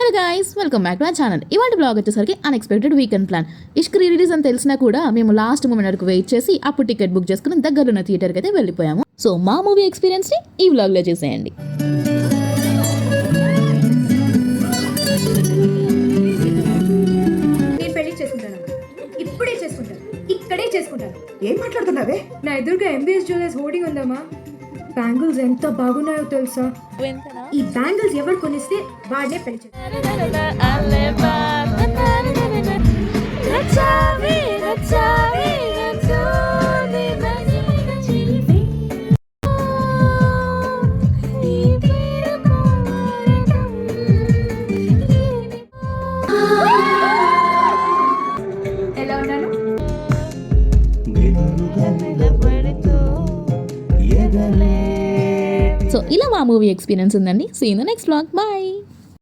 Hello guys, welcome back to my channel. ఇవాళ blog వచ్చేసరికి unexpected weekend plan. ఇష్క్ re release అని తెలిసినా కూడా మేము లాస్ట్ మూమెంట్ వరకు వెయిట్ చేసి అప్పుడు టికెట్ బుక్ చేసుకుని దగ్గరున్న థియేటర్కి అయితే వెళ్ళిపోయాము. సో మా మూవీ ఎక్స్పీరియన్స్ని ఈ వ్లాగ్లో చేసేయండి. నేను పెళ్లి చేసుకుంటాను, ఇప్పుడే చేసుకుంటాను, ఇక్కడే చేసుకుంటాను. ఏం మాట్లాడుతున్నావే? నా ఎదురుగా ఎంబీఎస్ జ్యువెలర్స్ హోర్డింగ్ ఉందమ్మా. బ్యాంగిల్స్ ఎంత బాగున్నాయో తెలుసా? ఈ బ్యాంగిల్స్ ఎవరు కొనిస్తే వాడినే పెళ్లి ఎలా ఉన్నాను? సో ఇలా మా మూవీ ఎక్స్పీరియన్స్ ఉందండి. See in the next vlog. Bye.